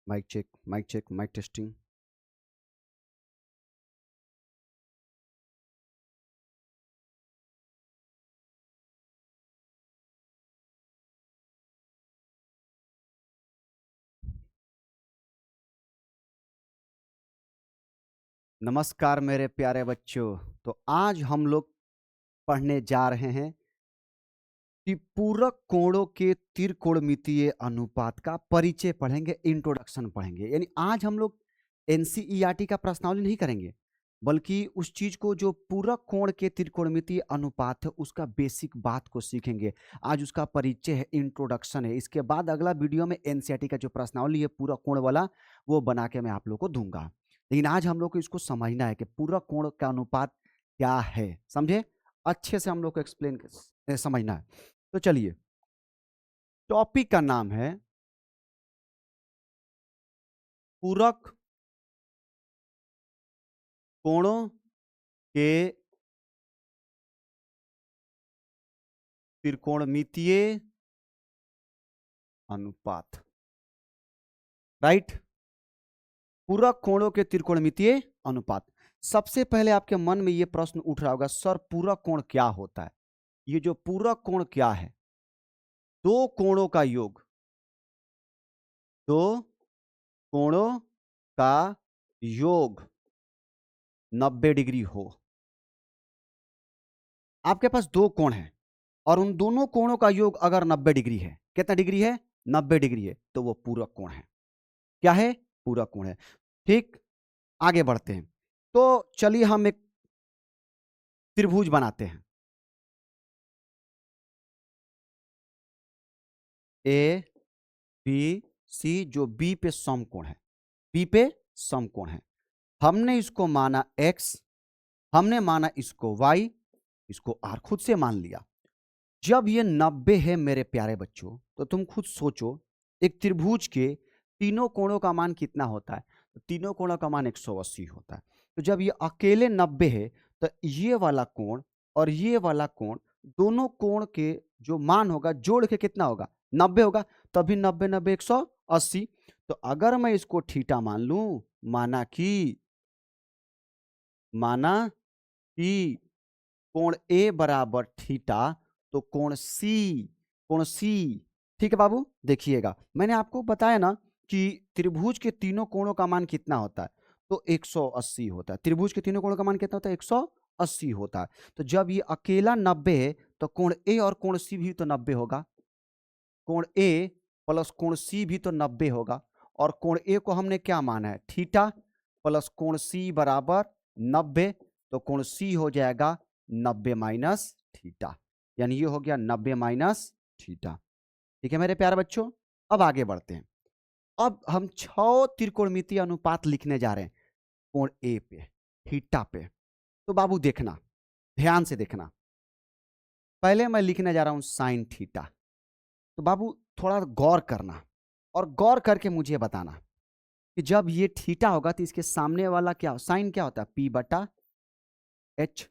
Mic check, mic check, mic testing. नमस्कार मेरे प्यारे बच्चों। तो आज हम लोग पढ़ने जा रहे हैं कि पूरक कोणों के त्रिकोणमितीय अनुपात का परिचय पढ़ेंगे, इंट्रोडक्शन पढ़ेंगे। यानी आज हम लोग एनसीईआरटी का प्रश्नावली नहीं करेंगे, बल्कि उस चीज को जो पूरक कोण के त्रिकोणमितीय अनुपात है उसका बेसिक बात को सीखेंगे। आज उसका परिचय है, इंट्रोडक्शन है। इसके बाद अगला वीडियो में एनसीईआरटी का जो प्रश्नावली है पूरक कोण वाला, वो बना के मैं आप लोग को दूंगा। लेकिन आज हम लोग को इसको समझना है कि पूरक कोण का अनुपात क्या है। समझे? अच्छे से हम लोग को एक्सप्लेन समझना है। तो चलिए, टॉपिक का नाम है पूरक कोणों के त्रिकोणमितीय अनुपात। राइट? पूरक कोणों के त्रिकोणमितीय अनुपात। सबसे पहले आपके मन में यह प्रश्न उठ रहा होगा, सर पूरक कोण क्या होता है? ये जो पूरक कोण क्या है? दो कोणों का योग, दो कोणों का योग 90 डिग्री हो। आपके पास दो कोण हैं और उन दोनों कोणों का योग अगर 90 डिग्री है, कितना डिग्री है? 90 डिग्री है, तो वो पूरक कोण है। क्या है? पूरक कोण है। ठीक, आगे बढ़ते हैं। तो चलिए हम एक त्रिभुज बनाते हैं। ए बी सी, जो बी पे समकोण है, बी पे समकोण है। हमने इसको माना x, हमने माना इसको y, इसको r, खुद से मान लिया। जब ये 90 है मेरे प्यारे बच्चों, तो तुम खुद सोचो एक त्रिभुज के तीनों कोणों का मान कितना होता है? तो तीनों कोणों का मान 180 होता है। तो जब ये अकेले 90 है, तो ये वाला कोण और ये वाला कोण, दोनों कोण के जो मान होगा जोड़ के कितना होगा? 90 होगा। तभी 90 90 180। तो अगर मैं इसको थीटा मान लूं, माना कि कोण ए बराबर थीटा, तो कोण सी, ठीक है बाबू? देखिएगा, मैंने आपको बताया ना कि त्रिभुज के तीनों कोणों का मान कितना होता है? तो 180 होता है। त्रिभुज के तीनों कोणों का मान कितना होता है? 180 होता है। तो जब ये अकेला 90 है, तो कोण ए और कोण सी भी तो 90 होगा। कोण ए प्लस कोण सी भी तो 90 होगा। और कोण ए को हमने क्या माना है? थीटा, प्लस कोण सी बराबर 90। तो कोण सी हो जाएगा 90 माइनस थीटा, यानी ये हो गया 90 माइनस थीटा। ठीक है मेरे प्यारे बच्चों, अब आगे बढ़ते हैं। अब हम 6 त्रिकोणमितीय अनुपात लिखने जा रहे हैं कोण ए पे, थीटा पे। तो बाबू देखना, ध्यान से देखना। पहले मैं लिखने जा रहा हूं साइन थीटा। तो बाबू थोड़ा गौर करना और गौर करके मुझे बताना कि जब ये थीटा होगा तो इसके सामने वाला क्या, साइन क्या होता है? पी बटा एच।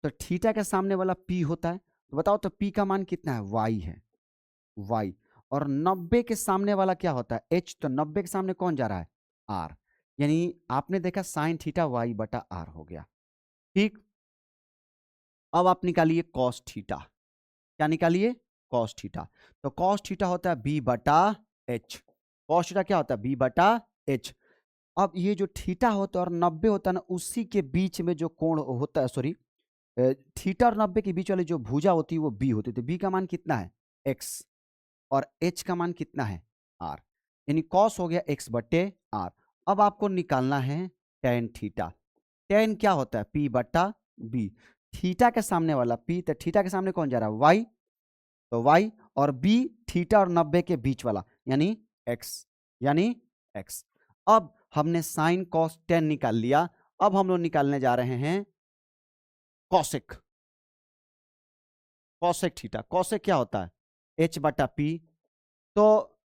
तो थीटा के सामने वाला पी होता है। तो बताओ तो पी का मान कितना है? वाई है, वाई। और 90 के सामने वाला क्या होता है? एच। तो 90 के सामने कौन जा रहा है? आर। यानी आपने देखा साइन थीटा वाई बटा आर हो गया। ठीक, अब आप निकालिए कॉस थीटा। क्या निकालिए? Cos theta. तो कॉस थीटा होता है बी बटा एच। कॉस थीटा क्या होता है? बी बटा एच। अब ये जो थीटा होता है और 90 होता है ना, उसी के बीच में जो कोण होता है, सॉरी, थीटा और 90 के बीच वाली जो भुजा होती है वो बी होती है। तो बी का मान कितना है? एक्स। और एच का मान कितना है? आर। यानी कॉस हो गया एक्स बटे आर। अब आपको निकालना है टेन थीटा। टेन क्या होता है? पी बटा बी। थीटा के सामने वाला पी, तो थीटा के सामने कौन जा रहा है? वाई। तो वाई और बी थीटा और 90 के बीच वाला, यानी एक्स, यानी एक्स। अब हमने साइन कॉस टेन निकाल लिया। अब हम लोग निकालने जा रहे हैं कॉसेक। Cosec theta. कॉसेक क्या होता है? एच बटा पी। तो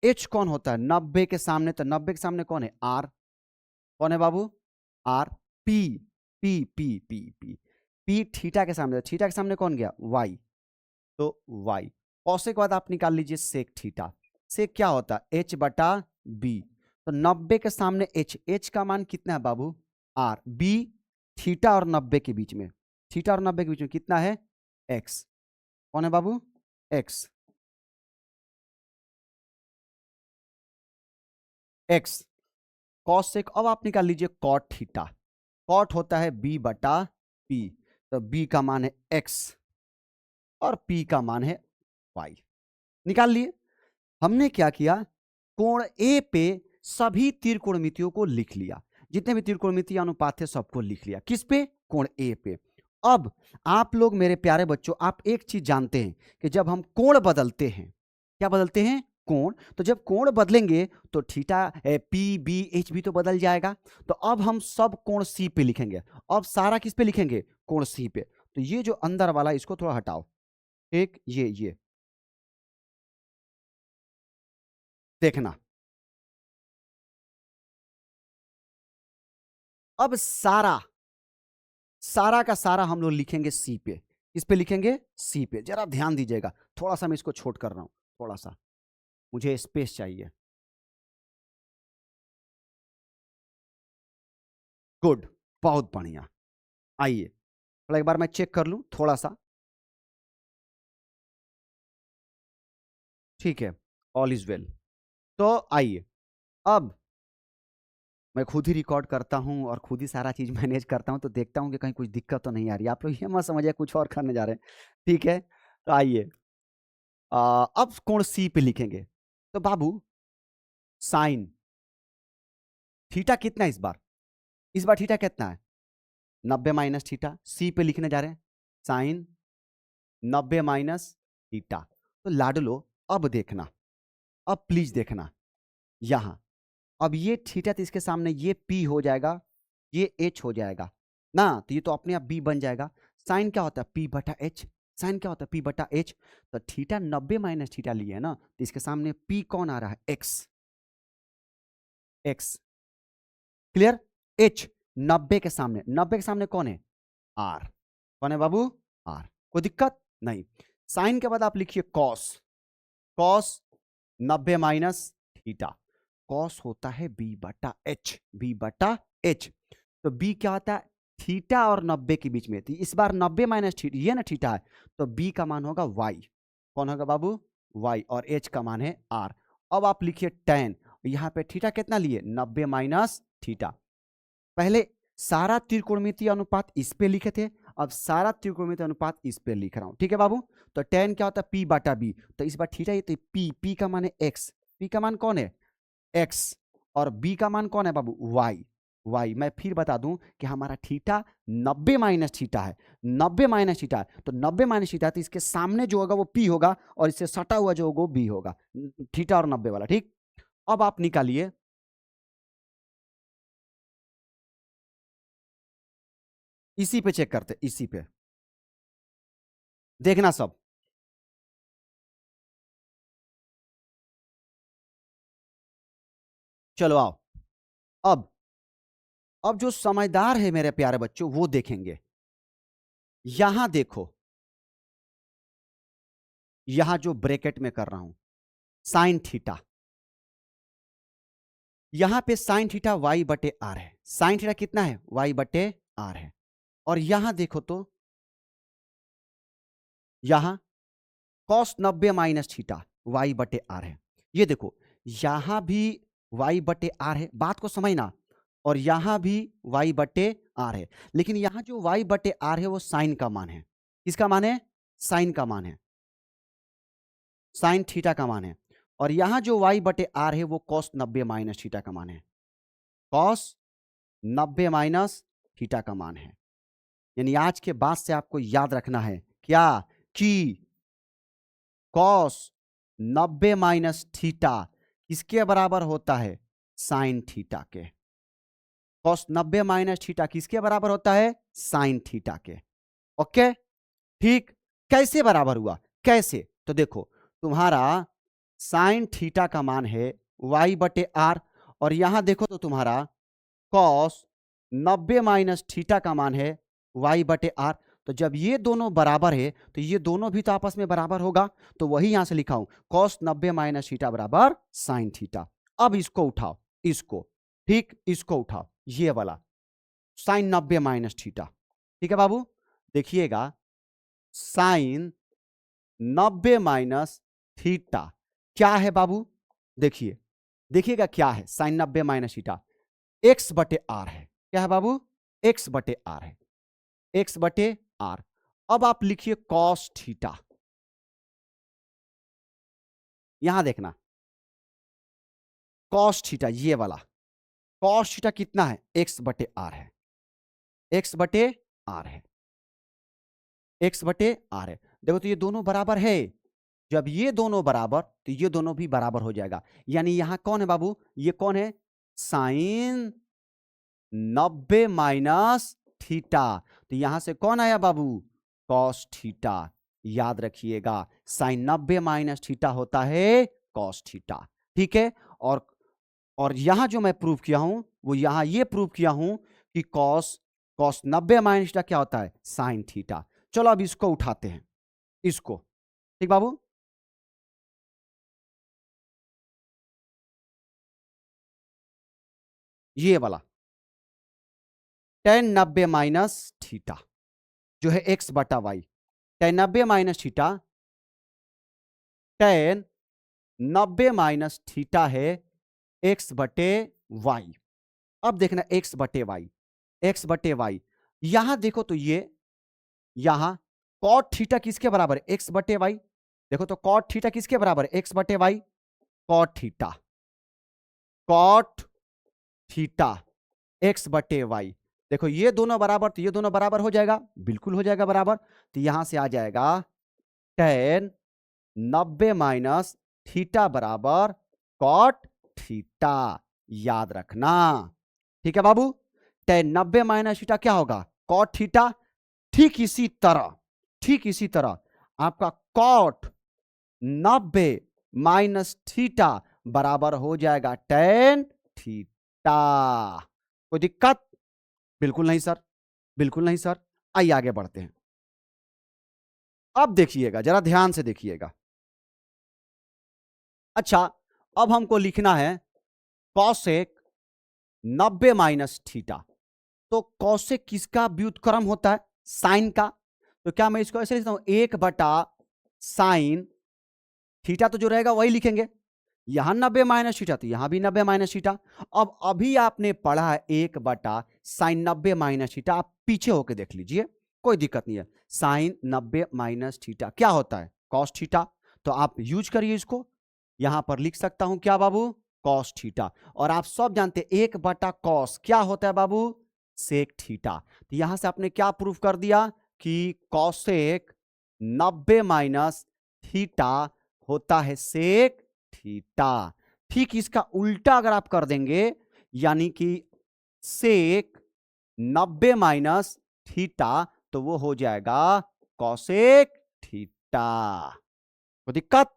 एच कौन होता है? 90 के सामने। तो 90 के सामने कौन है? आर। कौन है बाबू? R. P, P P P P P theta के सामने। थीटा के सामने कौन गया? वाई। तो वाई। कॉस के बाद आप निकाल लीजिए सेक थीटा। सेक क्या होता है, h बटा b। तो 90 के सामने h का मान कितना है बाबू, r। b थीटा और 90 के बीच में, थीटा और 90 के बीच में कितना है, x। कौन है बाबू, x। x cos sec. अब आप निकाल लीजिए कॉट थीटा। कॉट होता है b बटा p। तो b का मान है x और p का मान है y। निकाल लिए। हमने क्या किया, कोण A पे सभी त्रिकोणमितियों को लिख लिया, जितने भी त्रिकोणमितीय अनुपात थे सबको लिख लिया। किस पे, कोण A पे। अब आप लोग मेरे प्यारे बच्चों, आप एक चीज जानते हैं कि जब हम कोण बदलते हैं, क्या बदलते हैं, कोण। तो जब कोण बदलेंगे तो थीटा पी बी एच भी तो बदल जाएगा। तो अब हम सब कोण सी पे लिखेंगे। अब सारा किस पे लिखेंगे, कोण सी पे। तो ये जो अंदर वाला इसको थोड़ा हटाओ, एक ये देखना। अब सारा सारा का सारा हम लोग लिखेंगे सी पे। इस पे लिखेंगे सी पे। जरा ध्यान दीजिएगा, थोड़ा सा मैं इसको छोट कर रहा हूं, थोड़ा सा मुझे स्पेस चाहिए। गुड, बहुत बढ़िया। आइए थोड़ा एक बार मैं चेक कर लूं थोड़ा सा। ठीक है, ऑल इज वेल। तो आइए, अब मैं खुद ही रिकॉर्ड करता हूं और खुद ही सारा चीज मैनेज करता हूं, तो देखता हूं कि कहीं कुछ दिक्कत तो नहीं आ रही। आप लोग ये मत समझिए कुछ और करने जा रहे हैं। ठीक है, तो आइए अब कोण सी पे लिखेंगे। तो बाबू साइन थीटा कितना है इस बार थीटा कितना है, 90 माइनस थीटा। सी पे लिखने जा रहे हैं साइन 90 माइनस थीटा। तो लाडलो अब देखना, अब प्लीज देखना यहां। अब ये थीटा तो इसके सामने ये पी हो जाएगा, ये एच हो जाएगा ना, तो ये तो अपने आप बी बन जाएगा। साइन क्या होता है, पी बटा एच। साइन क्या होता है, पी बटा एच। तो थीटा 90 माइनस थीटा लिए है ना, तो इसके सामने पी कौन आ रहा है, एक्स। X clear. एच 90 के सामने कौन है, आर। कौन है बाबू, आर। कोई दिक्कत नहीं। साइन के बाद आप लिखिए cos. Cos 90 minus theta. Cos होता है बी बटा एच, बी बटा एच। तो बी क्या होता है, थीटा और 90 के बीच में थी। इस बार 90 माइनस थीटा, ये ना थीटा है, तो बी का मान होगा वाई। कौन होगा बाबू, वाई। और एच का मान है आर। अब आप लिखिए टेन। यहां पे थीटा कितना लिए, 90 माइनस थीटा। पहले सारा त्रिकोणमितीय अनुपात इस पे लिखे थे, अब सारा त्रिकोणमितीय अनुपात इस पे लिख रहा हूं। ठीक है बाबू। तो टेन क्या होता है, पी बटा बी। तो इस बार थीटा ये तो पी, पी का मान है एक्स। पी का मान कौन है, एक्स। और बी का मान कौन है बाबू, वाई। वाई मैं फिर बता दूं कि हमारा थीटा 90 माइनस थीटा है। 90 माइनस थीटा है, तो 90 माइनस थीटा, तो इसके सामने जो होगा वो पी होगा और इससे सटा हुआ जो होगा वो बी होगा, थीटा और 90 वाला। ठीक, अब आप निकालिए इसी पे चेक करते, इसी पे देखना सब। चलो आओ। अब अब जो समझदार है मेरे प्यारे बच्चों वो देखेंगे। यहां देखो, यहां जो ब्रैकेट में कर रहा हूं साइन थीटा, यहां पे साइन थीटा वाई बटे आर है। साइन थीटा कितना है, वाई बटे आर है। और यहां देखो तो यहां कॉस 90 माइनस थीटा वाई बटे आर है। ये देखो यहां भी वाई बटे आर है, बात को समझना। और यहां भी वाई बटे आर है, लेकिन यहां जो वाई बटे आर है वो साइन का मान है। किसका मान है, साइन का मान है, साइन थीटा का मान है। और यहां जो वाई बटे आर है वो कॉस 90 माइनस थीटा का मान है, कॉस 90 माइनस थीटा का मान है। यानी आज के बाद से आपको याद रखना है क्या, कि कॉस 90 माइनस थीटा किसके बराबर होता है, साइन थीटा के। कॉस 90 माइनस थीटा किसके बराबर होता है, साइन थीटा के। ओके, ठीक। कैसे बराबर हुआ, कैसे, तो देखो तुम्हारा साइन थीटा का मान है वाई बटे आर, और यहां देखो तो तुम्हारा कॉस 90 माइनस थीटा का मान है वाई बटे आर। तो जब ये दोनों बराबर है तो ये दोनों भी तो आपस में बराबर होगा, तो वही यहां से लिखा हूं cos 90 माइनस थीटा बराबर साइन थीटा। अब इसको उठाओ, इसको, ठीक, इसको उठाओ, ये वाला साइन 90 माइनस थीटा। ठीक है बाबू, देखिएगा साइन 90 माइनस थीटा क्या है बाबू, देखिए, देखिएगा क्या है साइन 90 माइनस थीटा, एक्स बटे आर है। क्या है बाबू, एक्स बटे आर है, एक्स बटे आर। अब आप लिखिए कॉस थीटा, यहां देखना कॉस थीटा, ये वाला कॉस थीटा कितना है, एक्स बटे आर है, एक्स बटे आर है, एक्स बटे आर है। देखो तो ये दोनों बराबर है, जब ये दोनों बराबर तो ये दोनों भी बराबर हो जाएगा। यानी यहां कौन है बाबू, ये कौन है, साइन 90 माइनस थीटा, तो यहां से कौन आया बाबू, कॉस थीटा। याद रखिएगा साइन 90 माइनस थीटा होता है कॉस थीटा। ठीक है, और यहां जो मैं प्रूव किया हूं वो यहां ये प्रूव किया हूं कि कॉस कॉस 90 माइनस थीटा क्या होता है, साइन थीटा। चलो अब इसको उठाते हैं, इसको, ठीक बाबू, ये वाला टेन 90 माइनस थीटा जो है एक्स बटा y, tan 90 minus theta, tan 90 minus theta है एक्स बटे वाई। अब देखना एक्स बटे वाई, एक्स बटे वाई, यहां देखो तो ये यहां कॉट थीटा किसके बराबर है, एक्स बटे वाई। देखो तो कॉट थीटा किसके बराबर है, एक्स बटे y, cot theta, cot theta x बटे वाई। देखो ये दोनों बराबर, तो ये दोनों बराबर हो जाएगा, बिल्कुल हो जाएगा बराबर। तो यहां से आ जाएगा टेन 90 माइनस थीटा बराबर कॉट थीटा। याद रखना, ठीक है बाबू, टेन 90 माइनस थीटा क्या होगा, कॉट थीटा। ठीक इसी तरह, ठीक इसी तरह आपका कॉट 90 माइनस थीटा बराबर हो जाएगा टेन थीटा। कोई दिक्कत, बिल्कुल नहीं सर, बिल्कुल नहीं सर। आइए आगे बढ़ते हैं। अब देखिएगा, जरा ध्यान से देखिएगा। अच्छा, अब हमको लिखना है कॉसेक 90 माइनस थीटा। तो कॉसेक किसका व्युत्क्रम होता है, साइन का। तो क्या मैं इसको ऐसे लिखता हूं, एक बटा साइन थीटा, तो जो रहेगा वही लिखेंगे। यहां 90 माइनस थीटा तो यहां भी 90 माइनस थीटा। अब अभी आपने पढ़ा है एक बटा साइन 90 माइनस थीटा, आप पीछे होके देख लीजिए, कोई दिक्कत नहीं है। साइन 90 माइनस थीटा क्या होता है, कॉस थीटा। तो आप यूज करिए इसको, यहां पर लिख सकता हूं क्या बाबू, कॉस थीटा। और आप सब जानते हैं एक बटा कॉस क्या होता है बाबू, सेक थीटा। तो यहां से आपने क्या प्रूफ कर दिया कि कॉसेक 90 माइनस थीटा होता है सेक थीटा। ठीक इसका उल्टा अगर आप कर देंगे, यानी कि सेक 90 माइनस थीटा, तो वो हो जाएगा कॉसेक थीटा। कोई दिक्कत,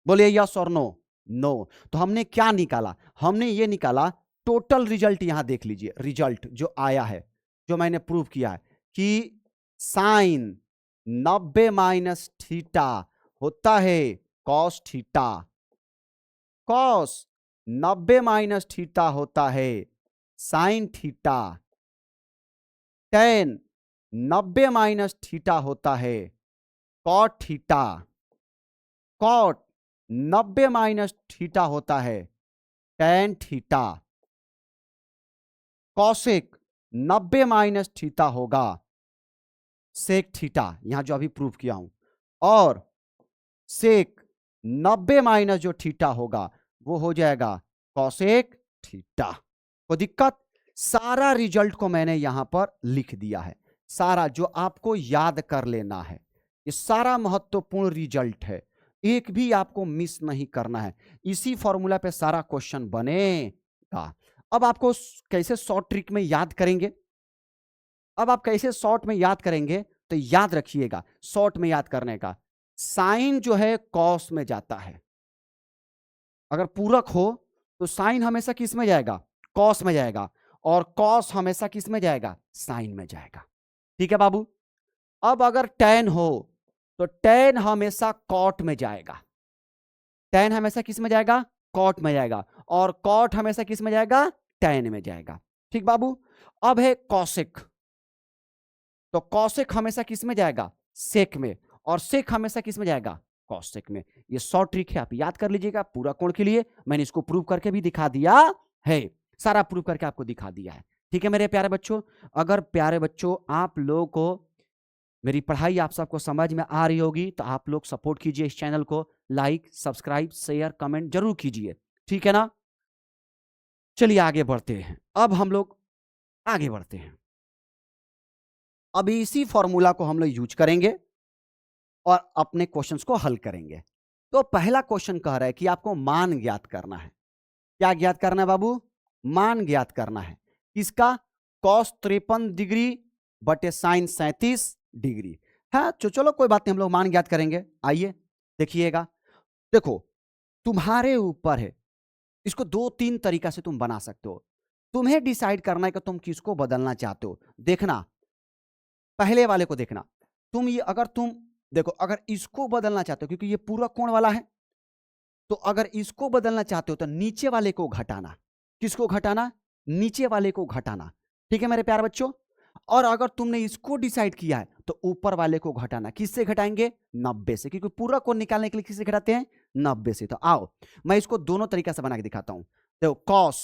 बोलिए यस और नो, नो। तो हमने क्या निकाला, हमने ये निकाला टोटल रिजल्ट। यहां देख लीजिए रिजल्ट जो आया है, जो मैंने प्रूव किया है कि साइन 90 माइनस थीटा होता है cos theta, cos 90 minus theta होता है sine theta, tan 90 minus theta होता है cot theta, cot 90 minus theta होता है tan theta, cosec 90 minus theta होगा सेक थीटा, यहां जो अभी प्रूव किया हूं। और सेक 90 माइनस जो थीटा होगा वो हो जाएगा कॉसेक थीटा। कोई दिक्कत, सारा रिजल्ट को मैंने यहां पर लिख दिया है, सारा जो आपको याद कर लेना है। ये सारा महत्वपूर्ण रिजल्ट है, एक भी आपको मिस नहीं करना है। इसी फॉर्मूला पे सारा क्वेश्चन बनेगा। अब आपको कैसे शॉर्ट ट्रिक में याद करेंगे, अब आप कैसे शॉर्ट में याद करेंगे, तो याद रखिएगा शॉर्ट में याद करने का, साइन जो है कॉस में जाता है। अगर पूरक हो तो साइन हमेशा किस में जाएगा, कॉस में जाएगा, और कॉस हमेशा किस में जाएगा, साइन में जाएगा। ठीक है बाबू, अब अगर tan हो तो tan हमेशा cot में जाएगा, tan हमेशा किस में जाएगा, cot में जाएगा, और cot हमेशा किस में जाएगा, tan में जाएगा। ठीक बाबू। अब है cosec, तो cosec हमेशा किस में जाएगा, sec में, और sec हमेशा किस में जाएगा, cosec में। ये शॉर्ट ट्रिक है, आप याद कर लीजिएगा पूरा कोण के लिए। मैंने इसको प्रूव करके भी दिखा दिया है, सारा प्रूव करके आपको दिखा दिया है। ठीक है मेरे प्यारे बच्चों। अगर प्यारे बच्चों आप लोगों को मेरी पढ़ाई आप सबको समझ में आ रही होगी तो आप लोग सपोर्ट कीजिए इस चैनल को, लाइक सब्सक्राइब शेयर कमेंट जरूर कीजिए, ठीक है ना। चलिए आगे बढ़ते हैं, अब हम लोग आगे बढ़ते हैं। अब इसी फॉर्मूला को हम लोग यूज करेंगे और अपने क्वेश्चंस को हल करेंगे। तो पहला क्वेश्चन कह रहा है कि आपको मान ज्ञात करना है। क्या ज्ञात करना है बाबू, मान ज्ञात करना है किसका, cos 53 डिग्री बटे sin 37 डिग्री। हाँ तो चलो कोई बात नहीं, हम लोग मान ज्ञात करेंगे। आइए देखिएगा, देखो तुम्हारे ऊपर है, इसको 2-3 तरीका से तुम बना सकते हो, तुम्हें डिसाइड करना है कि तुम किसको बदलना चाहते हो। देखना पहले वाले को देखना, तुम ये अगर तुम देखो अगर इसको बदलना चाहते हो क्योंकि ये पूरा कोण वाला है, तो अगर इसको बदलना चाहते हो तो नीचे वाले को घटाना। किसको घटाना, नीचे वाले को घटाना। ठीक है मेरे प्यारे बच्चों। और अगर तुमने इसको डिसाइड किया है तो ऊपर वाले को घटाना। किससे घटाएंगे, 90 से, क्योंकि पूरा कोण निकालने के लिए किससे घटाते हैं, 90 से। तो आओ मैं इसको दोनों तरीका से बना के दिखाता हूं। देखो cos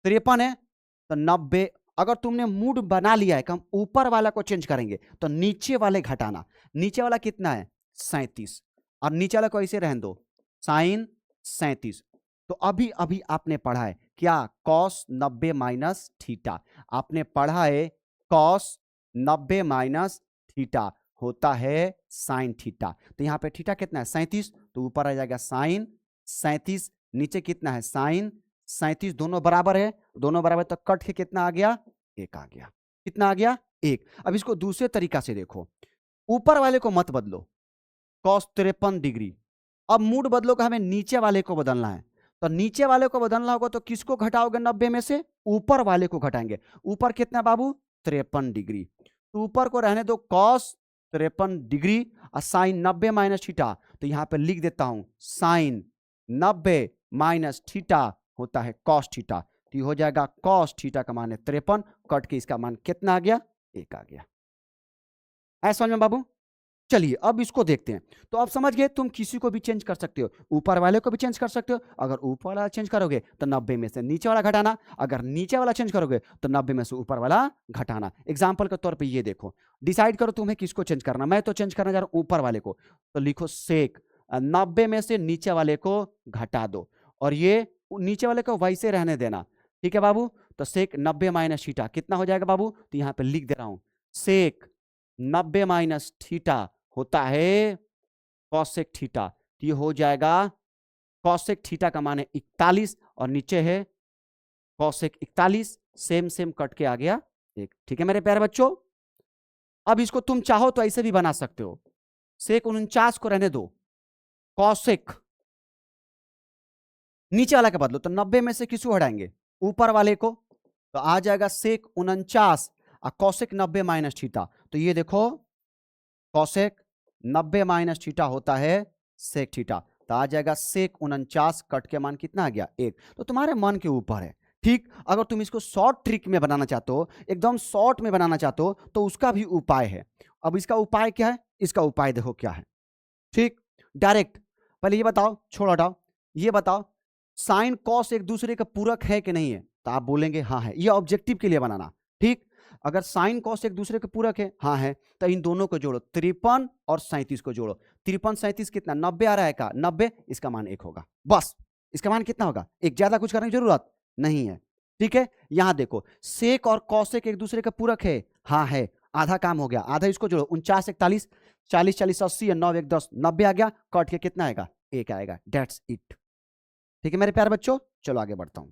53 है तो 90, अगर तुमने मूड बना लिया है कि हम ऊपर वाला को चेंज करेंगे तो नीचे वाले घटाना। नीचे वाला कितना है, 37, और नीचे वाला को ऐसे रहने दो, sin 37। तो अभी अभी आपने पढ़ा है क्या, cos 90 माइनस थीटा। आपने पढ़ा है cos 90 माइनस थीटा होता है sin थीटा। तो यहां पे थीटा कितना है, 37, तो ऊपर आ जाएगा sin 37, नीचे कितना है sin 37, दोनों बराबर है, दोनों बराबर, तो कट के कितना आ गया, 1 आ गया। कितना आ गया, 1। अब इसको दूसरे तरीका से देखो, ऊपर वाले को मत बदलो, cos 53 डिग्री। अब मूड बदलो कि हमें नीचे वाले को बदलना है, तो नीचे वाले को बदलना होगा तो किसको घटाओगे 90 में से, ऊपर वाले को घटाएंगे। ऊपर कितना बाबू, 53 डिग्री, तो ऊपर को रहने दो cos 53 डिग्री और sin 90 माइनस थीटा। तो यहां पे लिख देता हूं sin 90 माइनस थीटा होता है cos थीटा। तो हो जाएगा cos थीटा का मान है 53, कट के इसका मान कितना आ गया, 1 आ गया। ऐसा समझ में बाबू। चलिए अब इसको देखते हैं। तो आप समझ गए, तुम किसी को भी चेंज कर सकते हो, ऊपर वाले को भी चेंज कर सकते हो। अगर ऊपर वाला चेंज करोगे तो 90 में से नीचे वाला घटाना, अगर नीचे वाला चेंज करोगे तो 90 में से ऊपर वाला घटाना। एग्जाम्पल के तौर पे ये देखो, डिसाइड करो तुम्हें किसको चेंज करना। मैं तो चेंज करना चाह रहा हूं ऊपर वाले को, तो लिखो सेक 90 में से नीचे वाले को घटा दो, और ये नीचे वाले को वैसे रहने देना। ठीक है बाबू। तो सेक 90 माइनस थीटा कितना हो जाएगा बाबू, तो यहाँ पे लिख दे रहा हूं सेक 90 माइनस थीटा होता है कॉसेक थीटा। तो ये हो जाएगा कॉसेक थीटा का मान है 41 और नीचे है कॉसेक 41, सेम सेम कट के आ गया 1। ठीक है मेरे प्यारे बच्चों। अब इसको तुम चाहो तो ऐसे भी बना सकते हो, सेक 49 को रहने दो, कॉसेक नीचे वाला के बदलो, तो 90 में से किसको हटाएंगे, ऊपर वाले को, तो आ जाएगा सेक 49 और कॉसेक 90 माइनस थीटा। तो ये देखो कॉसेक 90 माइनस थीटा होता है सेक थीटा। तो आ जाएगा सेक 49, कट के मान कितना आ गया, 1। तो तुम्हारे मन के ऊपर है। ठीक, अगर तुम इसको शॉर्ट ट्रिक में बनाना चाहते हो, एकदम शॉर्ट में बनाना चाहते हो, तो उसका भी उपाय है। अब इसका उपाय क्या है, इसका उपाय देखो क्या है। ठीक, डायरेक्ट पहले ये बताओ, छोड़ हटाओ, ये बताओ साइन कॉस एक दूसरे का पूरक है कि नहीं है, तो आप बोलेंगे हाँ है। ये ऑब्जेक्टिव के लिए बनाना। ठीक, अगर साइन कॉस एक दूसरे के पूरक है, हाँ है, तो इन दोनों को जोड़ो, 53 और 37 को जोड़ो। 53 37 कितना, 90 आ रहा है का, 90, इसका मान 1 होगा। बस इसका मान कितना होगा, 1। ज्यादा कुछ करने की जरूरत नहीं है। ठीक है, यहां देखो सेक और कॉसेक एक दूसरे का पूरक है, हाँ है, आधा काम हो गया, आधा इसको जोड़ो, 49 41 40 40 80 9 1 10 90 आ गया, कट के कितना आएगा, 1 आएगा। That's it. ठीक है मेरे प्यारे बच्चों, चलो आगे बढ़ता हूं।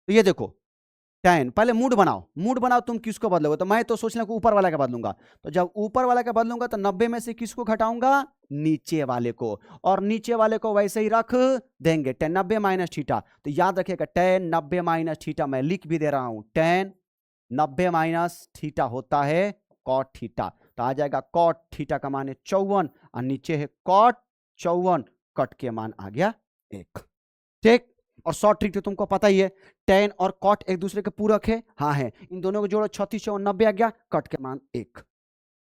तो ये देखो 10, पहले मूड बनाओ, मूड बनाओ तुम किसको बदलोगे। तो मैं तो सोच रहा हूं ऊपर वाला का बदलूंगा, तो जब ऊपर वाला का बदलूंगा तो 90 में से किसको घटाऊंगा, नीचे वाले को, और नीचे वाले को वैसे ही रख देंगे 10 90 माइनस थीटा। तो याद रखिएगा 10 90 माइनस थीटा, मैं लिख भी दे रहा हूं 10 90 माइनस थीटा होता है कॉट थीटा, तो आ जाएगा कॉट थीटा का मान है 54 और नीचे है कॉट 54, कट के मान आ गया 1। ठीक, और शॉर्ट ट्रिक तो तुमको पता ही है, टेन और कॉट एक दूसरे के पूरक है, हाँ है, इन दोनों को जोड़ो 36 और 90 आ गया, कट के मान 1।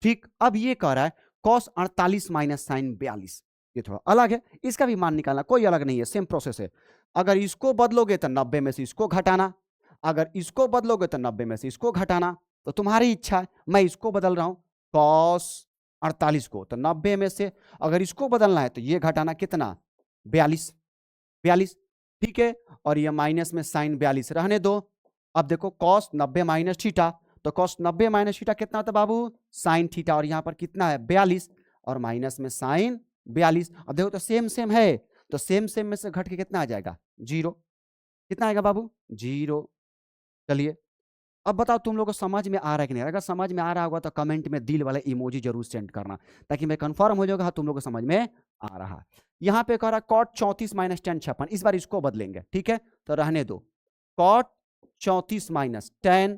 ठीक, अब ये कह रहा है कॉस 48 माइनस साइन 42, ये थोड़ा अलग है, इसका भी मान निकालना, कोई अलग नहीं है, सेम प्रोसेस है। अगर इसको बदलोगे तो 90 में से इसको घटाना, अगर इसको बदलोगे तो 90 में से इसको घटाना, तो तुम्हारी इच्छा है, मैं इसको बदल रहा हूं कॉस 48 को, तो 90 में से अगर इसको बदलना है तो ये घटाना कितना 42, 42, ठीक है, और ये माइनस में साइन 42 रहने दो। अब देखो कॉस 90 माइनस थीटा, तो कॉस 90 माइनस थीटा कितना होता है बाबू साइन थीटा, और यहां पर कितना है 42 और माइनस में साइन 42। अब देखो तो सेम सेम है, तो सेम सेम में से घट के कितना आ जाएगा 0, कितना आएगा बाबू 0। चलिए अब बताओ तुम लोग को समझ में आ रहा है कि नहीं, अगर समझ में आ रहा होगा तो कमेंट में दिल वाला इमोजी जरूर सेंड करना, ताकि मैं कंफर्म हो जाऊंगा हाँ तुम लोग को समझ में आ रहा। यहां पे कह रहा कॉट 34 माइनस 10 56, इस बार इसको बदलेंगे, ठीक है, तो रहने दो कॉट 34 माइनस 10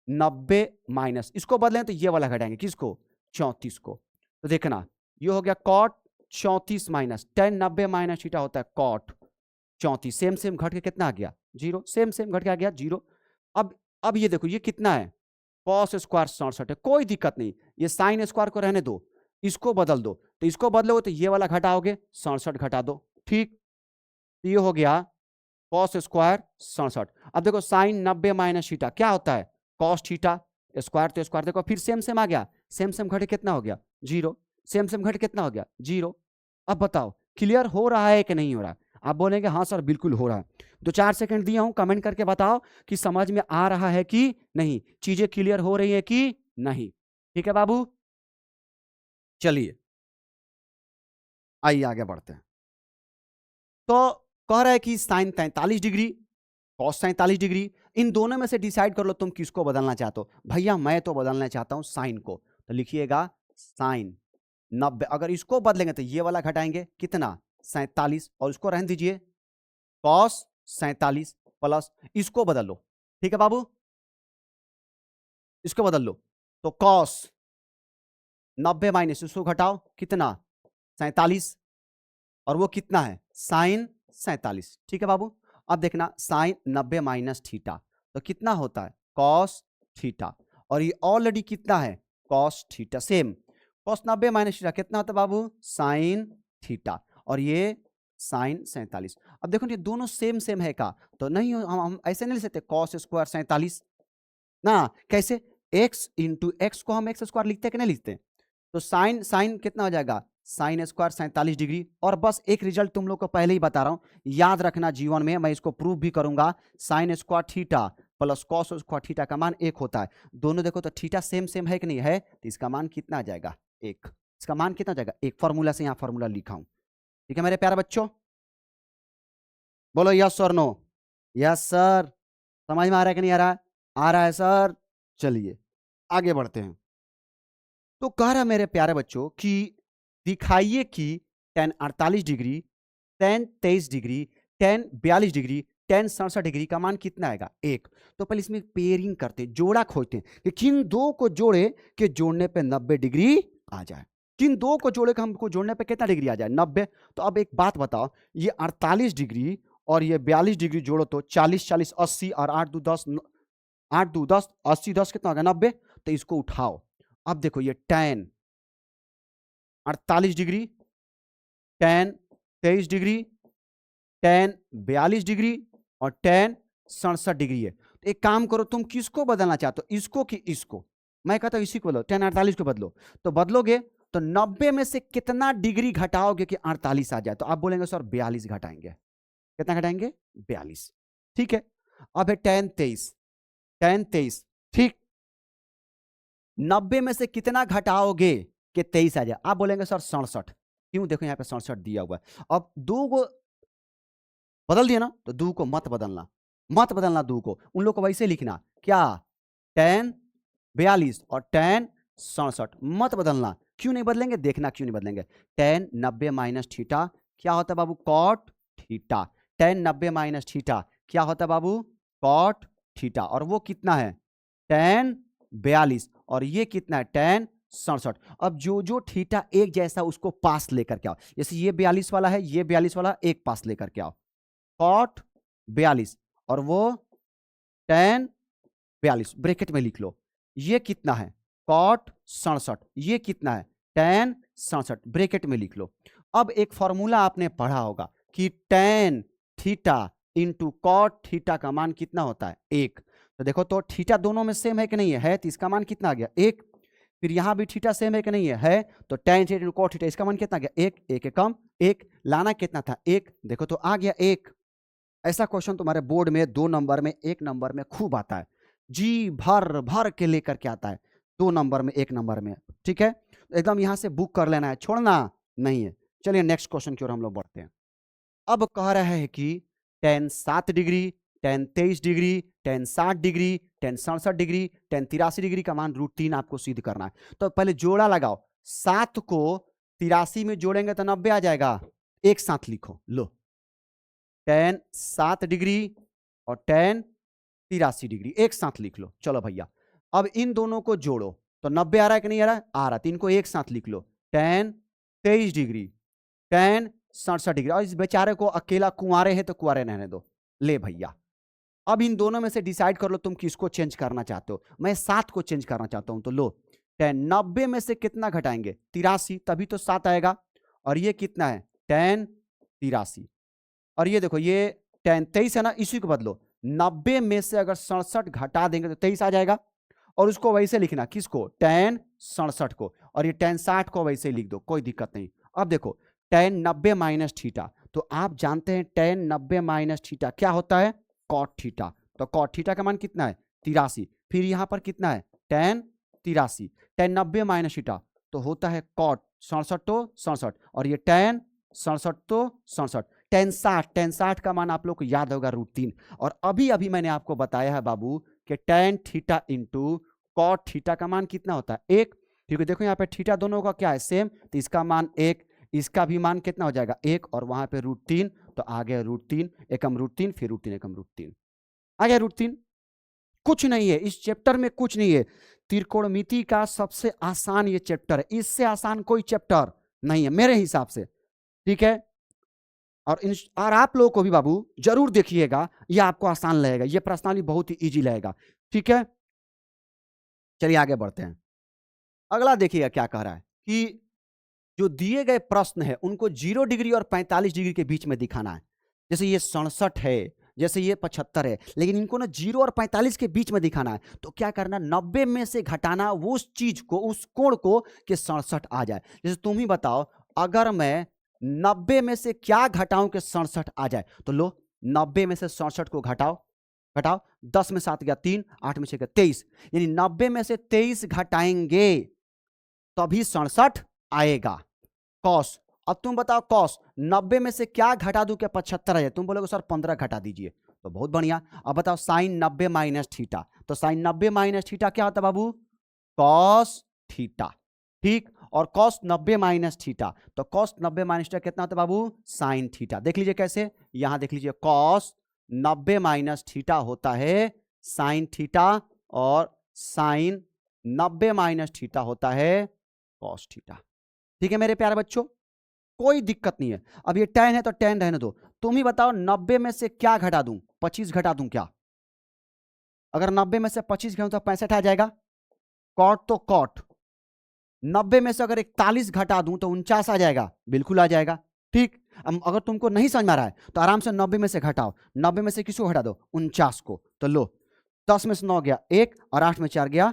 90 माइनस, इसको बदलें तो ये वाला घटाएंगे किसको 34 को, तो देखना ये हो गया कॉट 34 माइनस 10 90 माइनस थीटा होता है कॉट 34, सेम सेम घट के कितना आ गया 0, सेम सेम घट के आ गया 0। अब ये देखो ये कितना है कॉस स्क्वायर 67 है, कोई दिक्कत नहीं, ये साइन स्क्वायर को रहने दो, इसको बदल दो, तो इसको बदलोगे तो ये वाला घटाओगे 67 घटा दो, ठीक, तो ये हो गया कॉस स्क्वायर 67। अब देखो साइन 90 माइनस थीटा क्या होता है कॉस थीटा, स्क्वायर तो स्क्वायर, देखो फिर सेम सेम आ गया, सेम सेम घटे कितना हो गया 0, सेम सेम घटे कितना हो गया 0। अब बताओ क्लियर हो रहा है कि नहीं हो रहा, आप बोलेंगे हाँ सर बिल्कुल हो रहा है, 2-4 सेकंड दिया हूं, कमेंट करके बताओ कि समझ में आ रहा है कि नहीं, चीजें क्लियर हो रही है कि नहीं, ठीक है बाबू। चलिए आइए आगे बढ़ते हैं। तो कह रहा है कि साइन 43 डिग्री कॉस 47 डिग्री, इन दोनों में से डिसाइड कर लो तुम किसको बदलना चाहते हो। भैया मैं तो बदलना चाहता हूं साइन को, तो लिखिएगा साइन 90, अगर इसको बदलेंगे तो ये वाला घटाएंगे कितना 47 और इसको रहने दीजिए कॉस 47 प्लस इसको बदल लो, ठीक है बाबू, इसको बदल लो, तो कॉस 90 माइनस इसको घटाओ कितना 47 और वो कितना है साइन 47, ठीक है बाबू। अब देखना साइन 90 माइनस थीटा तो कितना होता है कॉस थीटा, और ये ऑलरेडी कितना है cos theta, same cos 90 minus theta कितना होता है बाबू साइन थीटा, और ये साइन 47। अब देखो ये दोनों सेम सेम है का, तो नहीं हम ऐसे नहीं ले सकते कॉस स्क्वायर 47 ना, कैसे x इंटू एक्स को हम एक्स स्क्वायर लिखते हैं कि नहीं लिखते, तो साइन साइन कितना हो जाएगा साइन स्क्वायर 47 डिग्री, और बस एक रिजल्ट तुम लोग को पहले ही बता रहा हूं याद रखना, जीवन में मैं इसको प्रूव भी करूंगा, sine square theta plus cos square theta का मान 1 होता है, दोनों देखो तो थीटा सेम सेम है कि नहीं है, तो इसका मान कितना आ जाएगा 1, इसका मान कितना जाएगा 1, फॉर्मूला से यहां फॉर्मूला लिखा हूं, ठीक है मेरे प्यारे बच्चों, बोलो यस और नो, यस सर, समझ में आ रहा है कि नहीं आ रहा है सर। चलिए आगे बढ़ते हैं। तो कह रहा मेरे प्यारे बच्चों कि दिखाइए कि tan 48 degree, tan 23 degree, tan 42 degree, tan 67 degree का मान कितना आएगा 1। तो पहले इसमें पेयरिंग करते हैं, जोड़ा खोजते हैं कि किन दो को जोड़े कि जोड़ने पे 90 डिग्री आ जाए, किन दो को जोड़े कि हमको जोड़ने पे कितना डिग्री आ जाए 90। तो अब एक बात बताओ, ये 48 डिग्री और ये 42 डिग्री जोड़ो तो 40 40 80 और 8 2 10 8 2 10 80 10 कितना होगा 90, तो इसको उठाओ। अब देखो ये tan 48 degree, tan 23 degree, tan 42 degree और tan 67 डिग्री है, तो एक काम करो तुम किसको बदलना चाहते हो, इसको कि इसको, मैं कहता हूं इसी को बदलो, tan 48 को बदलो, तो बदलोगे तो 90 में से कितना डिग्री घटाओगे कि 48 आ जाए, तो आप बोलेंगे सर 42 घटाएंगे, कितना घटाएंगे 42, ठीक है। अब है tan 23, ठीक, 90 में से कितना घटाओगे कि 23 आ जाए, आप बोलेंगे सर 67, क्यों, देखो यहाँ पे 67 दिया हुआ है। अब दो को बदल दिया ना, तो दो को मत बदलना दो को, उन लोग को वैसे लिखना क्या tan 42 और tan 67 मत बदलना, क्यों नहीं बदलेंगे देखना क्यों नहीं बदलेंगे, tan 90 माइनस थीटा क्या होता है बाबू cot theta, tan 90 minus theta क्या होता है बाबू कॉट थीटा, और वो कितना है tan 42 और ये कितना है tan 67। अब जो थीटा एक जैसा उसको पास लेकर के आओ, जैसे ये 42 वाला है, ये 42 वाला, एक पास लेकर के आओ, cot 42 और वो tan 42 ब्रैकेट में लिख लो। ये कितना है cot 67, ये कितना है tan 67 ब्रैकेट में लिख लो। अब एक फॉर्मूला आपने पढ़ा होगा कि tan theta into cot theta का मान कितना होता है 1। तो देखो तो थीटा दोनों में सेम है कि नहीं है तो इसका मान कितना आ गया 1। फिर यहां भी थीटा सेम है कि नहीं है तो tan theta into cot theta, इसका मान कितना आ गया 1, 1 कम 1, लाना कितना था 1, देखो तो आ गया 1। ऐसा क्वेश्चन तुम्हारे बोर्ड में 2 नंबर में 1 नंबर में खूब आता है, जी भर भर के लेकर के आता है 2 नंबर में 1 नंबर में, ठीक है। एकदम यहां से बुक कर लेना है, छोड़ना नहीं है। चलिए नेक्स्ट क्वेश्चन की ओर हम लोग बढ़ते हैं। अब कह रहा है कि tan 7 degree, tan 23 degree, tan 60 degree, tan 67 degree, tan 83 degree का मान √3 आपको सिद्ध करना है। तो पहले जोड़ा लगाओ, 7 को 83 में जोड़ेंगे तो 90 आ जाएगा, एक साथ लिखो, लो tan 7 डिग्री और tan 83 डिग्री एक साथ लिख लो। चलो भैया अब इन दोनों को जोड़ो तो 90 आ रहा है कि नहीं आ रहा है, आ रहा है, तो इनको एक साथ लिख लो, tan 23 डिग्री, tan 67 डिग्री। और इस बेचारे को अकेला कुंवारे है तो कुंवारे रहने दो। ले भैया अब इन दोनों में से डिसाइड कर लो तुम किसको चेंज करना चाहते हो। मैं 7 को चेंज करना चाहता हूं, तो लो tan 90 में से कितना घटाएंगे 83, तभी तो 7 आएगा। और ये कितना है tan 83, और ये देखो ये tan 23 है ना, इसी को बदलो, 90 में से अगर 67 घटा देंगे तो 23 आ जाएगा। और उसको वैसे लिखना, किसको tan 67 को, और ये tan 60 को वैसे लिख दो, कोई दिक्कत नहीं। अब देखो tan 90 माइनस थीटा, तो आप जानते हैं tan 90 माइनस थीटा क्या होता है cot थीटा। तो cot थीटा का मान कितना है 83, फिर यहां पर कितना है tan 83, tan 90 माइनस थीटा तो होता है cot 67 तो 67, और ये tan 67 तो 67, tan 60 का मान आप लोग को याद होगा √3। और अभी अभी मैंने आपको बताया है बाबू कि tan theta into cot theta का मान कितना होता है 1, क्योंकि देखो यहाँ पे थीटा दोनों का क्या है सेम, तो इसका मान 1, इसका भी मान कितना हो जाएगा 1, और वहां पे √3, तो आ गया √3 एकम √3, फिर √3 एकम √3 आ गया √3। कुछ नहीं है इस चैप्टर में, कुछ नहीं है, त्रिकोणमिति का सबसे आसान ये चैप्टर है, इससे आसान कोई चैप्टर नहीं है मेरे हिसाब से, ठीक है। और आप लोगों को भी बाबू जरूर देखिएगा, ये आपको आसान लगेगा, ये प्रश्नावली बहुत ही इजी लगेगा, ठीक है। चलिए आगे बढ़ते हैं। अगला देखिएगा क्या कह रहा है कि जो दिए गए प्रश्न है उनको 0 डिग्री और 45 डिग्री के बीच में दिखाना है। जैसे ये 67 है, जैसे ये 75 है, लेकिन इनको ना 0 और 45 के बीच में दिखाना है। तो क्या करना 90 में से घटाना वो उस चीज को, उस कोण को कि 67 आ जाए। जैसे तुम ही बताओ अगर मैं 90 में से क्या घटाऊं कि 67 आ जाए, तो लो 90 में से 67 को घटाओ, घटाओ 10 में 7 गया 3, 8 में 6 गया 23, यानी 90 में से 23 घटाएंगे तभी 67 आएगा कॉस। अब तुम बताओ कॉस 90 में से क्या घटा दूं क्या 75 है, तुम बोलोगे सर 15 घटा दीजिए, तो बहुत बढ़िया। अब बताओ साइन 90 माइनस थीटा, तो साइन 90 माइनस थीटा क्या होता है बाबू कॉस थीटा, ठीक। और कॉस 90 माइनस थीटा, तो कॉस 90 माइनस थीटा कितना होता है बाबू साइन थीटा। देख लीजिए कैसे, यहां देख लीजिए कॉस 90 माइनस थीटा होता है साइन थीटा, और साइन 90 माइनस थीटा होता है कॉस थीटा, ठीक है मेरे प्यारे बच्चों, कोई दिक्कत नहीं है। अब ये tan है तो tan रहने दो। तुम ही बताओ 90 में से क्या घटा दूं 25 घटा दूं क्या, अगर 90 में से 25 घटाऊं तो 65 आ जाएगा, कॉट तो कॉट, 90 में से अगर 41 घटा दूं तो 49 आ जाएगा, बिल्कुल आ जाएगा, ठीक। अगर तुमको नहीं समझ में आ रहा है तो आराम से 90 में से घटाओ, 90 में से किसको घटा दो 49 को, तो लो 10 में से 9 गया 1, और 8 में 4 गया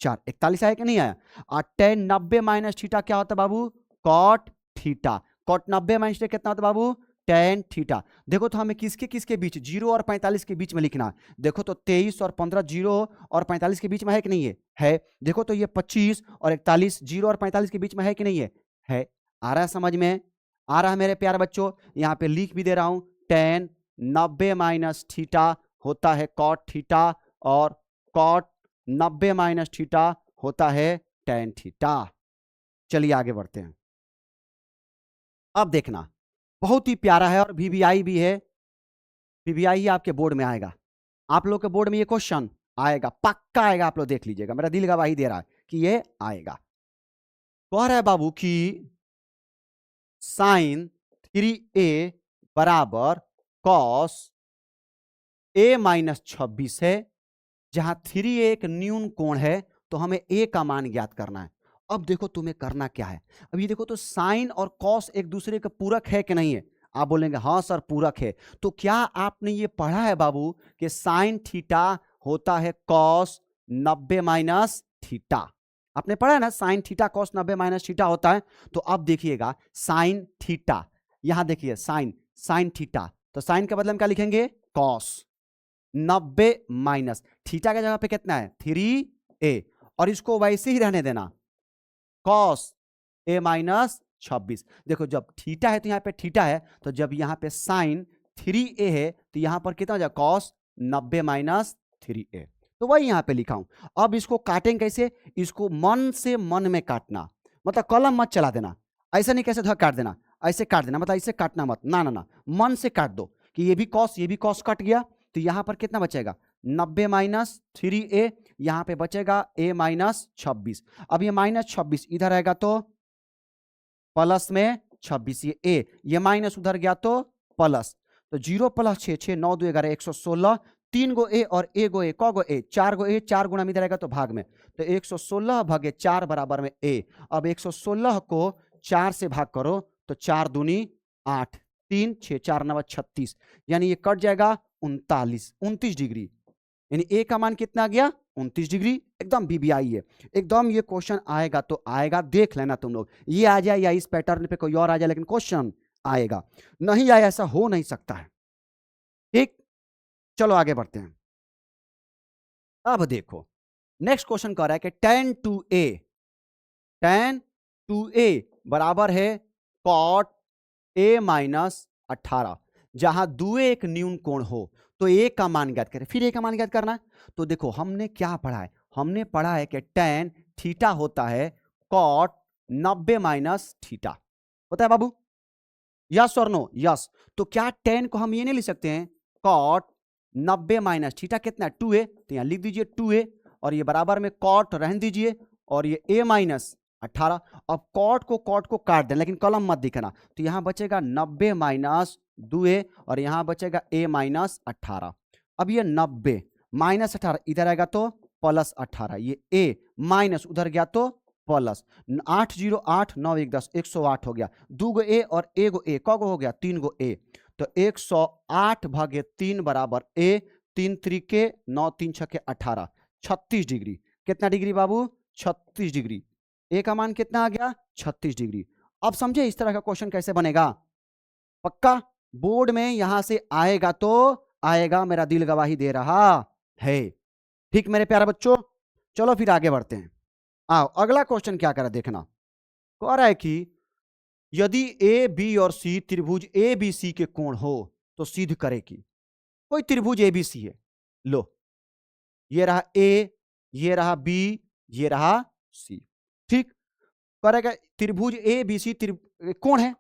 4, 41 आया कि नहीं आया। और tan 90 माइनस थीटा क्या होता है बाबू cot theta, cot 90 minus theta कितना होता है बाबू tan थीटा। देखो तो हमें किसके किसके बीच 0 और 45 के बीच में लिखना, देखो तो 23 और 15 0 और 45 के बीच में है कि नहीं है। देखो तो ये 25 और 41 0 और 45 के बीच में है कि नहीं है। आ रहा है समझ में, आ रहा है मेरे प्यारे बच्चों, यहाँ पे लिख भी दे रहा हूं tan 90 माइनस थीटा होता है कॉट थीटा, और कॉट 90 माइनस थीटा होता है tan थीटा। चलिए आगे बढ़ते हैं। अब देखना बहुत ही प्यारा है और वीवीआई भी है, वीवीआई ही आपके बोर्ड में आएगा। आप लोग के बोर्ड में ये क्वेश्चन आएगा, पक्का आएगा, आप लोग देख लीजिएगा, मेरा दिल गवाही दे रहा है कि ये आएगा। कह रहा है बाबू कि साइन 3a बराबर कॉस a माइनस 26 है, जहां 3a एक न्यून कोण है, तो हमें a का मान ज्ञात करना है। अब देखो तुम्हें करना क्या है, अब ये देखो तो साइन और कॉस एक दूसरे का पूरक है कि नहीं है? आप बोलेंगे हाँ सर पूरक है। तो क्या आपने ये पढ़ा है बाबू कि साइन थीटा होता है कॉस 90 माइनस थीटा? आपने पढ़ा है ना, sine theta cos 90 minus theta होता है। तो अब देखिएगा साइन थीटा, यहां देखिए साइन, साइन थीटा, तो साइन के बदले में क्या लिखेंगे? कॉस 90 माइनस थीटा के जगह पे कितना है? 3a, और इसको वैसे ही रहने देना, कॉस a माइनस 26। देखो जब थीटा है तो यहाँ पे थीटा है, तो जब यहाँ पे साइन 3a है तो यहाँ पर कितना हो जाएगा? Cos 90 minus 3a। तो वही यहाँ पे लिखा हूं। अब इसको काटेंगे कैसे? इसको मन से मन में काटना, मतलब कलम मत चला देना, ऐसा नहीं कैसे धक काट देना, ऐसे काट देना, मतलब ऐसे काटना मत, ना ना ना, मन से काट दो कि ये भी कॉस कट गया, तो यहां पर कितना बचेगा? 90 माइनस 3a, यहां पे बचेगा a माइनस 26। अब ये माइनस 26 इधर आएगा तो प्लस में 26, ये a, ये माइनस उधर गया तो प्लस, तो 0 प्लस 6, 6 9 2 11 116, 3 गो a और a गो a, क गो a, 4 गो a, 4 गुना में इधर आएगा तो भाग में, तो 116 भागे 4 बराबर में a। अब 116 को 4 से भाग करो तो 4 दूनी 8, 3 6 4 9 36, यानी ये कट जाएगा 29 डिग्री, यानी ए का मान कितना आ गया? 29 डिग्री। एकदम बीबीआई है, एकदम ये क्वेश्चन आएगा तो आएगा, देख लेना तुम लोग, ये आ जाए या इस पैटर्न पे कोई और आ जाए, लेकिन क्वेश्चन आएगा, नहीं आया ऐसा हो नहीं सकता है। ठीक, चलो आगे बढ़ते हैं। अब देखो नेक्स्ट क्वेश्चन कह रहा है कि tan 2a बराबर है cot a माइनस 18, जहां दुए एक न्यून कोण हो, तो a का मान ज्ञात करें। फिर a का मान ज्ञात करना है, तो देखो हमने क्या पढ़ा है, हमने पढ़ा है कि tan थीटा होता है cot 90 माइनस थीटा, होता है बाबू? यस और नो? यस। तो क्या tan को हम ये नहीं लिख सकते हैं cot 90 माइनस थीटा कितना है? 2a, तो यहां लिख दीजिए 2a, और ये बराबर में cot रहने दीजिए, और ये a माइनस 18। अब cot को काट दें, लेकिन कलम मत दिखना, तो यहां बचेगा 90 माइनस 2a, और यहां बचेगा a माइनस 18। अब ये 90 माइनस 18 इधर आएगा तो प्लस 18, ये a माइनस उधर गया तो प्लस 8 0 8 9 1 10, 108 हो गया, 2 गो a और 1 गो a, क गो हो गया? 3 गो a, तो 108 भागे 3 बराबर a, 3 3 9 3 6 18, 36 डिग्री। कितना डिग्री बाबू? 36 डिग्री। ए का मान कितना आ गया? 36 डिग्री। अब समझे इस तरह का क्वेश्चन कैसे बनेगा? पक्का बोर्ड में यहां से आएगा तो आएगा, मेरा दिल गवाही दे रहा है। ठीक मेरे प्यारे बच्चों, चलो फिर आगे बढ़ते हैं। आओ अगला क्वेश्चन क्या करा देखना, कह रहा है कि यदि ए बी और सी त्रिभुज ए बी सी के कोण हो तो सिद्ध करे कि, कोई त्रिभुज ए बी सी है, लो ये रहा ए, ये रहा बी, ये रहा सी, ठीक, करेगा त्रिभुज ए बी सी कोण है,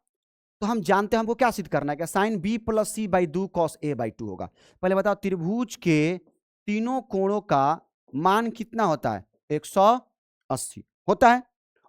तो हम जानते हैं हमको क्या सिद्ध करना है कि sine B plus C by 2 cos A by 2 होगा। पहले बताओ त्रिभुज के तीनों कोणों का मान कितना होता है? 180 होता है।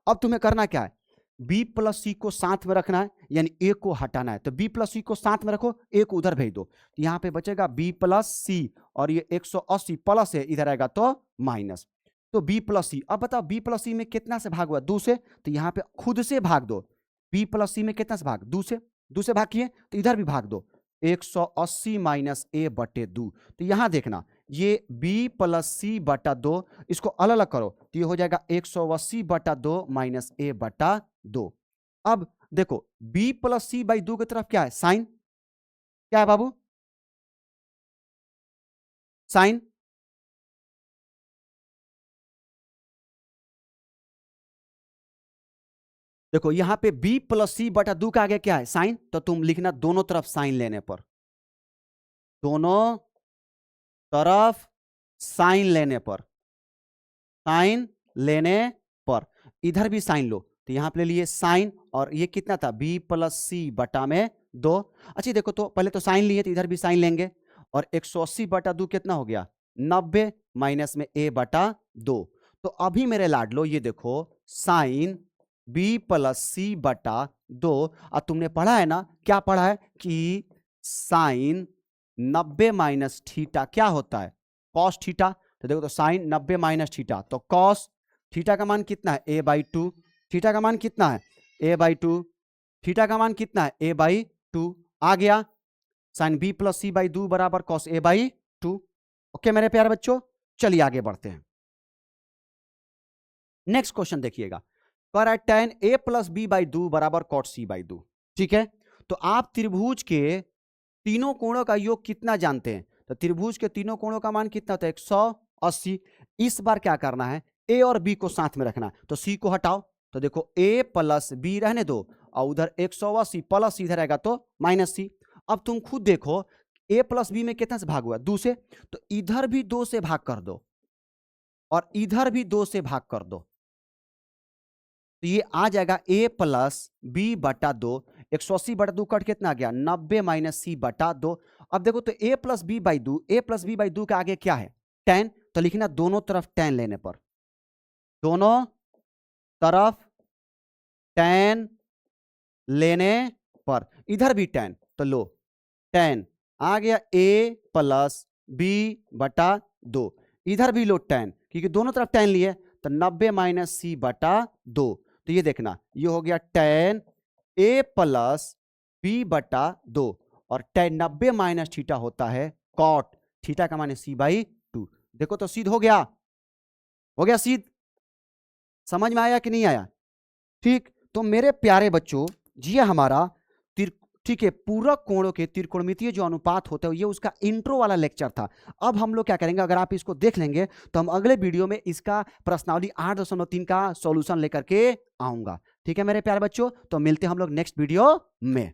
अब तुम्हें करना क्या है, b प्लस सी को साथ में रखना है, यानी a को हटाना है, तो b प्लस सी को साथ में रखो, a को उधर भेज दो, तो यहां पे बचेगा b प्लस सी, और ये 180 प्लस है, इधर आएगा तो माइनस, तो b प्लस सी। अब बताओ b प्लस सी में कितना से भाग हुआ? 2 से, तो यहां पे खुद से भाग दो, b प्लस सी में कितना से भाग? 2 से भाग किए तो इधर भी भाग दो, 180 माइनस a बटे 2, तो यहां देखना ये b प्लस सी बटा 2, इसको अलग अलग करो तो ये हो जाएगा 180 बटा 2 माइनस a बटा 2। अब देखो b प्लस सी बाई 2 की तरफ क्या है? साइन, क्या है बाबू? साइन। देखो यहां पे b प्लस सी बटा 2 का आगे क्या है? साइन, तो तुम लिखना दोनों तरफ साइन लेने पर, दोनों तरफ साइन लेने पर, साइन लेने पर, इधर भी साइन लो, तो यहां पे ले लिए साइन, और ये कितना था? b प्लस सी बटा में 2। अच्छा देखो तो पहले तो साइन लिए तो इधर भी साइन लेंगे, और 180 बटा 2 कितना हो गया? 90 माइनस में a बटा 2। तो अभी मेरे लाडलो ये देखो साइन b प्लस सी बटा 2। और तुमने पढ़ा है ना, क्या पढ़ा है कि साइन 90 माइनस थीटा क्या होता है, कॉस थीटा। तो देखो तो साइन 90 माइनस थीटा, तो कॉस थीटा का मान कितना है a/2। थीटा का मान कितना है a/2। थीटा का मान कितना है a/2 आ गया। Sine b plus C by 2 बराबर कॉस a/2। ओके मेरे प्यारे बच्चों, चलिए आगे बढ़ते हैं। नेक्स्ट क्वेश्चन देखिएगा, कह रहा है tan a plus B by 2 बराबर कॉट सी बाई 2। ठीक है, तो आप त्रिभुज के तीनों कोणों का योग कितना जानते हैं, तो त्रिभुज के तीनों कोणों का मान कितना होता है 180। इस बार क्या करना है, a और b को साथ में रखना है, तो c को हटाओ, तो देखो a प्लस b रहने दो और उधर 180 प्लस इधर आएगा तो माइनस c। अब तुम खुद देखो a प्लस b में कितना से भाग हुआ 2 से, तो इधर भी 2 से भाग कर दो और इधर भी 2 से भाग कर दो, तो ये आ जाएगा a प्लस बी बटा 2। 180 बटा 2 कट कितना आ गया 90 माइनस सी बटा 2। अब देखो तो a plus B by 2, a plus B by 2 के आगे क्या है tan, तो लिखना दोनों तरफ tan लेने पर, दोनों तरफ tan लेने पर, इधर भी tan, तो लो tan आ गया a प्लस बी बटा 2, इधर भी लो tan, क्योंकि दोनों तरफ tan लिए, तो 90 माइनस सी बटा 2। तो ये देखना ये हो गया tan a प्लस बी बटा 2 और tan 90 माइनस थीटा होता है कॉट थीटा का माने c/2। देखो तो सीध हो गया सीध, समझ में आया कि नहीं आया। ठीक, तो मेरे प्यारे बच्चों ये हमारा ठीक है पूरक कोणों के त्रिकोणमितीय जो अनुपात होते हैं ये उसका इंट्रो वाला लेक्चर था। अब हम लोग क्या करेंगे, अगर आप इसको देख लेंगे तो हम अगले वीडियो में इसका प्रश्नावली 8.3 का सॉल्यूशन लेकर के आऊंगा। ठीक है मेरे प्यारे बच्चों, तो मिलते हैं हम लोग नेक्स्ट वीडियो में।